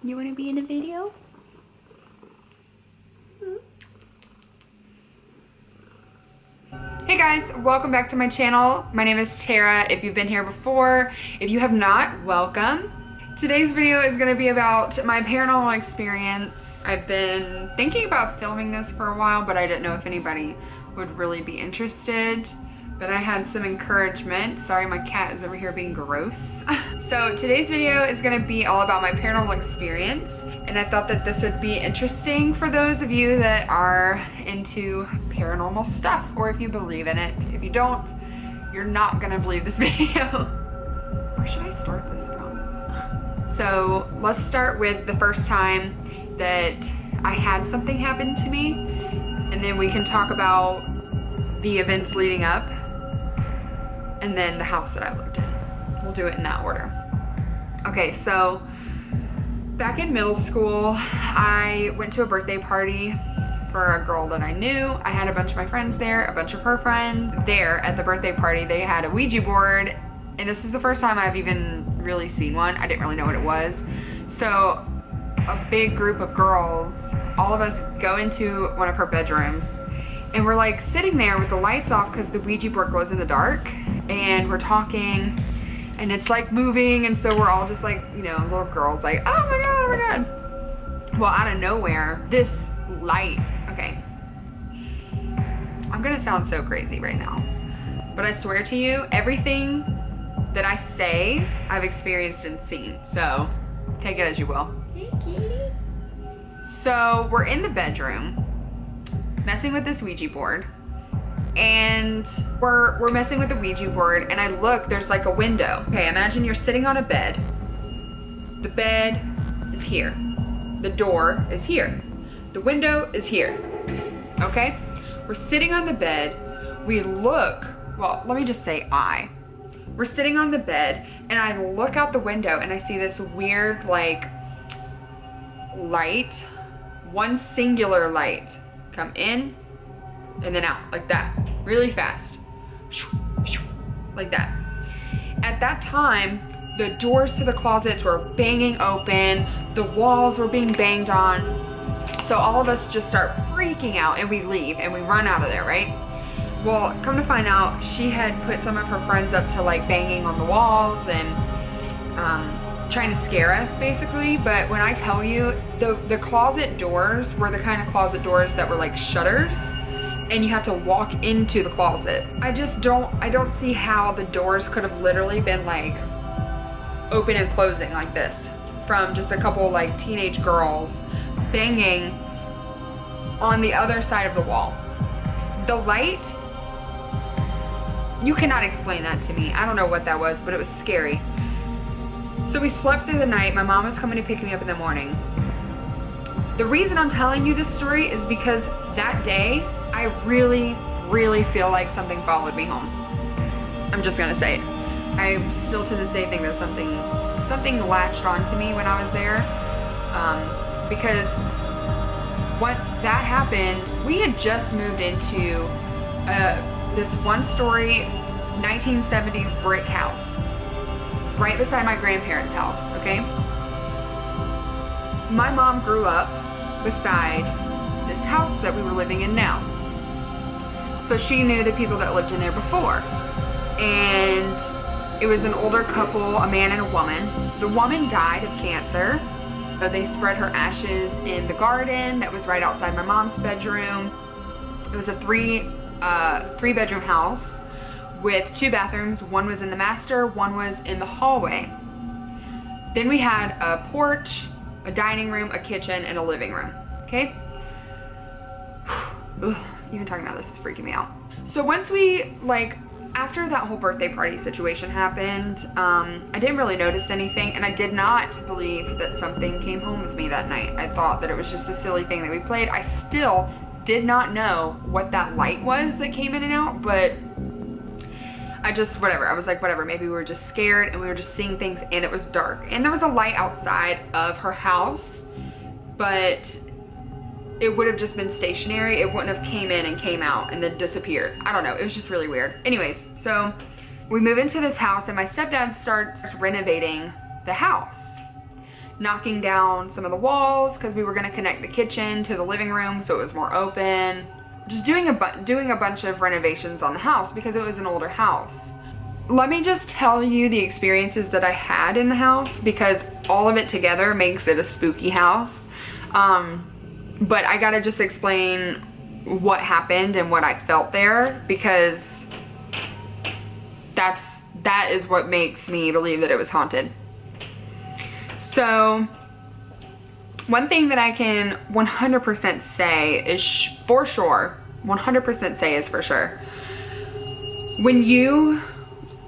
You want to be in a video? Hey guys, welcome back to my channel. My name is Tara. If you've been here before, if you have not, welcome. Today's video is going to be about my paranormal experience. I've been thinking about filming this for a while, but I didn't know if anybody would really be interested. But I had some encouragement. Sorry, my cat is over here being gross. So today's video is going to be all about my paranormal experience, and I thought that this would be interesting for those of you that are into paranormal stuff, or if you believe in it. If you don't, you're not going to believe this video. Where should I start this from? So let's start with the first time that I had something happen to me, and then we can talk about the events leading up, and then the house that I lived in. We'll do it in that order. Okay, so back in middle school, I went to a birthday party for a girl that I knew. I had a bunch of my friends there, a bunch of her friends. There at the birthday party, they had a Ouija board, and this is the first time I've even really seen one. I didn't really know what it was. So a big group of girls, all of us go into one of her bedrooms, and we're like sitting there with the lights off because the Ouija board glows in the dark, and we're talking, and it's like moving, and so we're all just like, you know, little girls like, oh my god, oh my god. Well, out of nowhere, this light, okay, I'm gonna sound so crazy right now, but I swear to you, everything that I say, I've experienced and seen, so take it as you will. Hey, kitty. So we're in the bedroom, messing with this Ouija board, and we're messing with the Ouija board, and I look, there's like a window. Okay, imagine you're sitting on a bed. The bed is here. The door is here. The window is here. Okay? We're sitting on the bed. We look, well, let me just say we're sitting on the bed, and I look out the window, and I see this weird, like, light, one singular light come in and then out like that, really fast, like that. At that time, the doors to the closets were banging open, the walls were being banged on, so all of us just start freaking out, and we leave and we run out of there, right? Well, come to find out, she had put some of her friends up to like banging on the walls and trying to scare us basically. But when I tell you, the closet doors were the kind of closet doors that were like shutters, and you have to walk into the closet. I don't see how the doors could have literally been like open and closing like this from just a couple like teenage girls banging on the other side of the wall. The light, you cannot explain that to me. I don't know what that was, but it was scary. So we slept through the night. My mom was coming to pick me up in the morning. The reason I'm telling you this story is because that day, I really, really feel like something followed me home. I'm just gonna say it. I still to this day think that something latched onto me when I was there. Because once that happened, we had just moved into this one-story 1970s brick house right beside my grandparents' house, okay? My mom grew up beside this house that we were living in now. So she knew the people that lived in there before. And it was an older couple, a man and a woman. The woman died of cancer. So they spread her ashes in the garden that was right outside my mom's bedroom. It was a three-bedroom house with 2 bathrooms. One was in the master, one was in the hallway. Then we had a porch, a dining room, a kitchen, and a living room, okay? Ugh, even talking about this is freaking me out. So once we, like, after that whole birthday party situation happened, I didn't really notice anything, and I did not believe that something came home with me that night. I thought that it was just a silly thing that we played. I still did not know what that light was that came in and out, but I just, whatever. I was like, whatever, maybe we were just scared and we were just seeing things, and it was dark. And there was a light outside of her house, but it would have just been stationary. It wouldn't have came in and came out and then disappeared. I don't know, it was just really weird. Anyways, so we move into this house, and my stepdad starts renovating the house. knocking down some of the walls because we were going to connect the kitchen to the living room so it was more open. Just doing a bunch of renovations on the house because it was an older house. Let me just tell you the experiences that I had in the house because all of it together makes it a spooky house. But I gotta just explain what happened and what I felt there because that is what makes me believe that it was haunted. So one thing that I can 100% say is for sure, 100% say is for sure, when you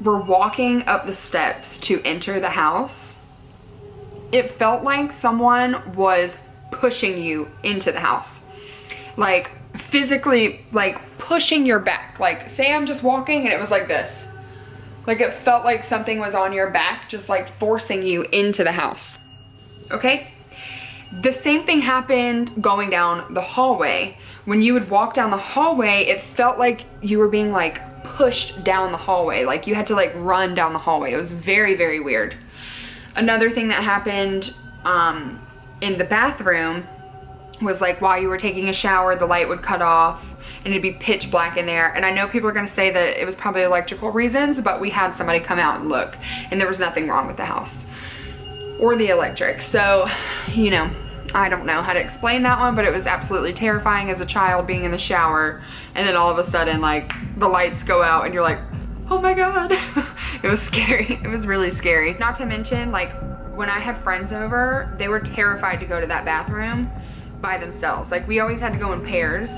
were walking up the steps to enter the house, it felt like someone was pushing you into the house. Like physically, like pushing your back. Like say I'm just walking and it was like this. Like it felt like something was on your back, just like forcing you into the house. Okay? The same thing happened going down the hallway. When you would walk down the hallway, it felt like you were being like pushed down the hallway. Like you had to like run down the hallway. It was very, very weird. Another thing that happened in the bathroom was like while you were taking a shower, the light would cut off and it'd be pitch black in there. And I know people are gonna say that it was probably electrical reasons, but we had somebody come out and look and there was nothing wrong with the house or the electric. So, you know, I don't know how to explain that one, but it was absolutely terrifying as a child being in the shower and then all of a sudden like the lights go out and you're like, oh my God. It was scary. It was really scary. Not to mention like when I had friends over, they were terrified to go to that bathroom by themselves. Like we always had to go in pairs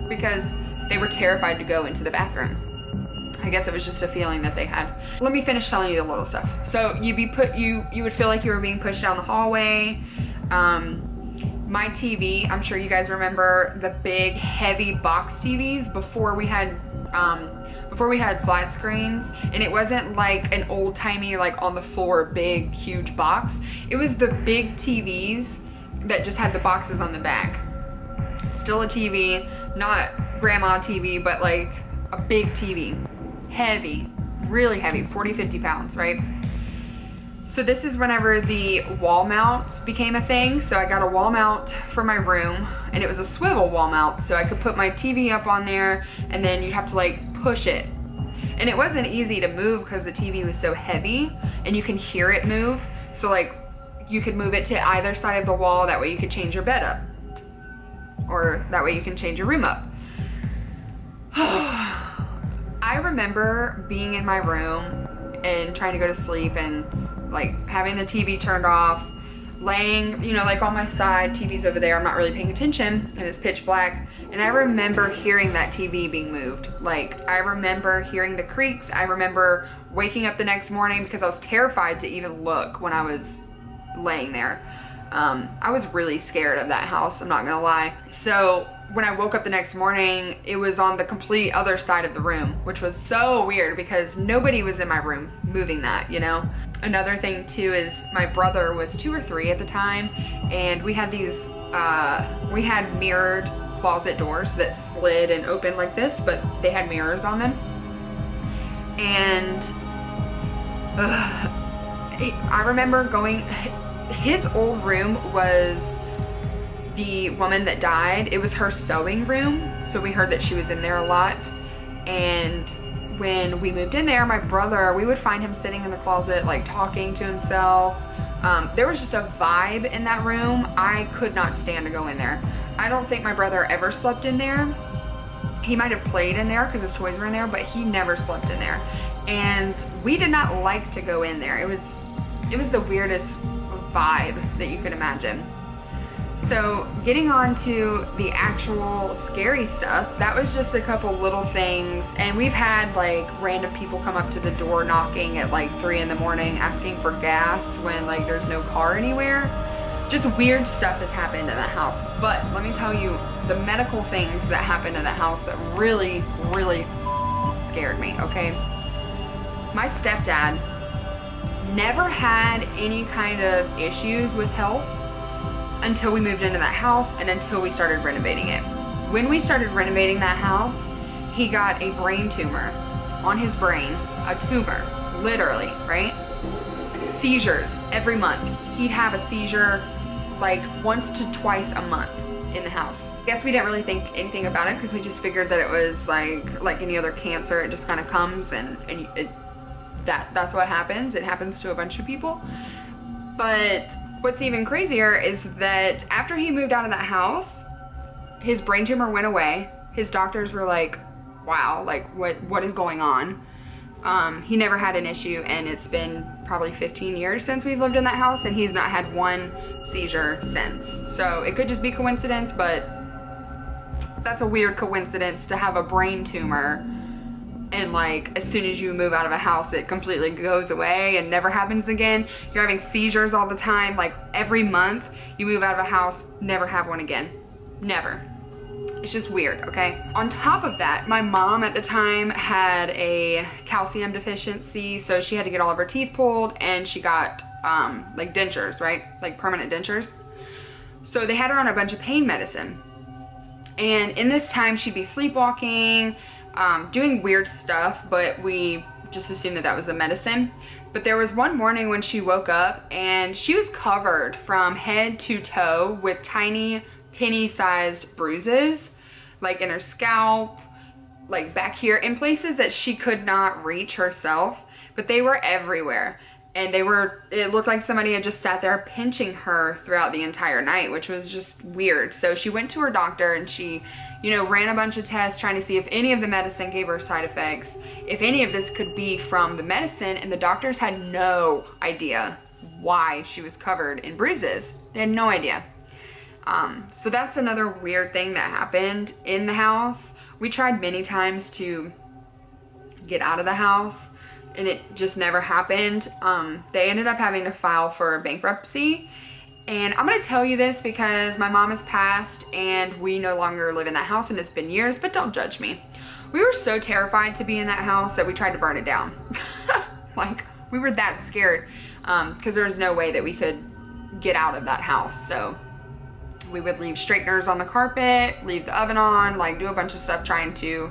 because they were terrified to go into the bathroom. I guess it was just a feeling that they had. Let me finish telling you the little stuff. So you would feel like you were being pushed down the hallway. My TV, I'm sure you guys remember the big heavy box TVs before we had flat screens, and it wasn't like an old-timey like on the floor big huge box. It was the big TVs that just had the boxes on the back. Still a TV, not grandma TV, but like a big TV. Heavy, really heavy, 40-50 pounds, right? So this is whenever the wall mounts became a thing. So I got a wall mount for my room and it was a swivel wall mount. So I could put my TV up on there and then you'd have to like push it. And it wasn't easy to move because the TV was so heavy and you can hear it move. So like you could move it to either side of the wall. That way you could change your bed up. Or that way you can change your room up. I remember being in my room and trying to go to sleep and like having the TV turned off, laying, you know, like on my side, TV's over there, I'm not really paying attention and it's pitch black. And I remember hearing that TV being moved. Like I remember hearing the creaks. I remember waking up the next morning because I was terrified to even look when I was laying there. I was really scared of that house, I'm not gonna lie. So when I woke up the next morning, it was on the complete other side of the room, which was so weird because nobody was in my room moving that, you know? Another thing too is my brother was 2 or 3 at the time, and we had these, we had mirrored closet doors that slid and opened like this, but they had mirrors on them. And I remember going, his old room was the woman that died. It was her sewing room, so we heard that she was in there a lot. And when we moved in there, my brother, we would find him sitting in the closet like talking to himself. There was just a vibe in that room. I could not stand to go in there. I don't think my brother ever slept in there. He might have played in there because his toys were in there, but he never slept in there. And we did not like to go in there. It was the weirdest vibe that you could imagine. So getting on to the actual scary stuff, that was just a couple little things. And we've had like random people come up to the door knocking at like 3 in the morning asking for gas when like there's no car anywhere. Just weird stuff has happened in that house. But let me tell you the medical things that happened in that house that really, really scared me, okay? My stepdad never had any kind of issues with health until we moved into that house and until we started renovating it. When we started renovating that house, he got a brain tumor on his brain, a tumor, literally, right? seizures every month. He'd have a seizure like once to twice a month in the house. I guess we didn't really think anything about it because we just figured that it was like any other cancer. It just kind of comes and that's what happens. It happens to a bunch of people. But what's even crazier is that after he moved out of that house, his brain tumor went away. His doctors were like, wow, like what is going on? He never had an issue, and it's been probably 15 years since we've lived in that house, and he's not had one seizure since. So it could just be coincidence, but that's a weird coincidence to have a brain tumor and like as soon as you move out of a house it completely goes away and never happens again. You're having seizures all the time, like every month you move out of a house, never have one again. Never. It's just weird, okay? On top of that, my mom at the time had a calcium deficiency, so she had to get all of her teeth pulled, and she got like dentures, right? Like permanent dentures. So they had her on a bunch of pain medicine. And in this time she'd be sleepwalking, doing weird stuff, but we just assumed that that was a medicine. But there was one morning when she woke up and she was covered from head to toe with tiny penny-sized bruises, like in her scalp, like back here, in places that she could not reach herself, but they were everywhere. And it looked like somebody had just sat there pinching her throughout the entire night, which was just weird. So she went to her doctor and she, you know, ran a bunch of tests trying to see if any of the medicine gave her side effects, if any of this could be from the medicine, and the doctors had no idea why she was covered in bruises. They had no idea. So that's another weird thing that happened in the house. We tried many times to get out of the house, and it just never happened. They ended up having to file for bankruptcy. And I'm gonna tell you this because my mom has passed and we no longer live in that house, and it's been years, but don't judge me. We were so terrified to be in that house that we tried to burn it down. Like, we were that scared because there was no way that we could get out of that house. So we would leave straighteners on the carpet, leave the oven on, like do a bunch of stuff trying to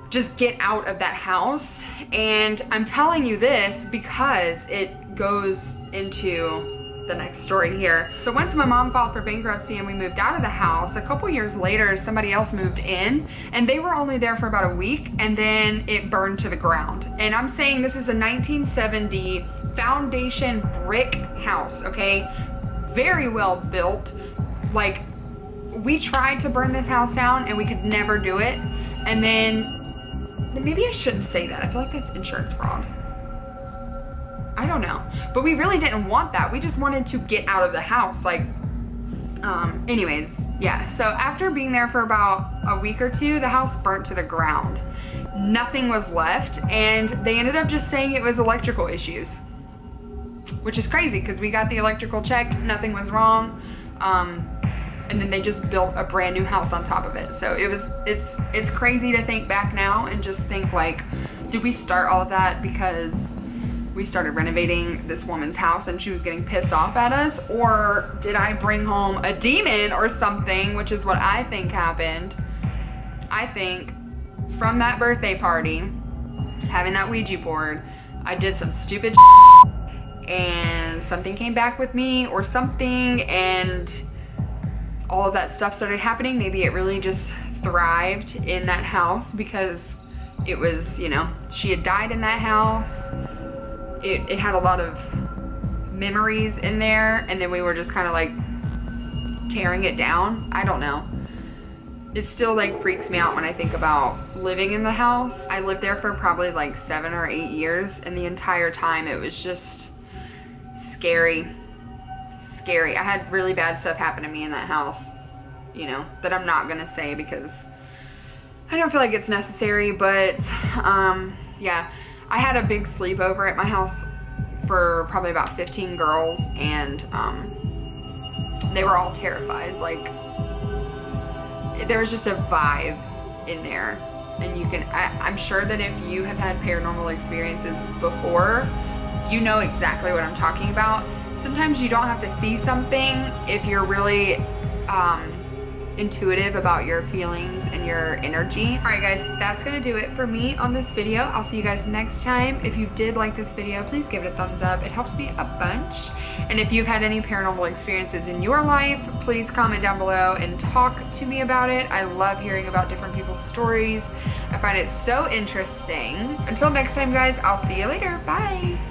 just get out of that house. And I'm telling you this because it goes into the next story here. So once my mom filed for bankruptcy and we moved out of the house, a couple years later somebody else moved in, and they were only there for about a week, and then it burned to the ground. And I'm saying this is a 1970 foundation brick house, okay? Very well built. Like, we tried to burn this house down and we could never do it. And then maybe I shouldn't say that. I feel like that's insurance fraud. I don't know. But we really didn't want that. We just wanted to get out of the house. Like, anyways, yeah. So after being there for about a week or two, the house burnt to the ground. Nothing was left, and they ended up just saying it was electrical issues, which is crazy because we got the electrical checked, nothing was wrong. And then they just built a brand new house on top of it. So it's crazy to think back now and just think, like, did we start all of that because we started renovating this woman's house and she was getting pissed off at us? Or did I bring home a demon or something, which is what I think happened. I think from that birthday party, having that Ouija board, I did some stupid and something came back with me or something, and all of that stuff started happening. Maybe it really just thrived in that house because it was, you know, she had died in that house. It had a lot of memories in there, and then we were just kind of like tearing it down. I don't know. It still like freaks me out when I think about living in the house. I lived there for probably like 7 or 8 years, and the entire time it was just scary. Scary. I had really bad stuff happen to me in that house, you know, that I'm not gonna say because I don't feel like it's necessary. But yeah, I had a big sleepover at my house for probably about 15 girls, and they were all terrified. Like, there was just a vibe in there, and you can I'm sure that if you have had paranormal experiences before, you know exactly what I'm talking about. Sometimes you don't have to see something if you're really intuitive about your feelings and your energy. All right, guys, that's gonna do it for me on this video. I'll see you guys next time. If you did like this video, please give it a thumbs up. It helps me a bunch. And if you've had any paranormal experiences in your life, please comment down below and talk to me about it. I love hearing about different people's stories. I find it so interesting. Until next time, guys, I'll see you later. Bye.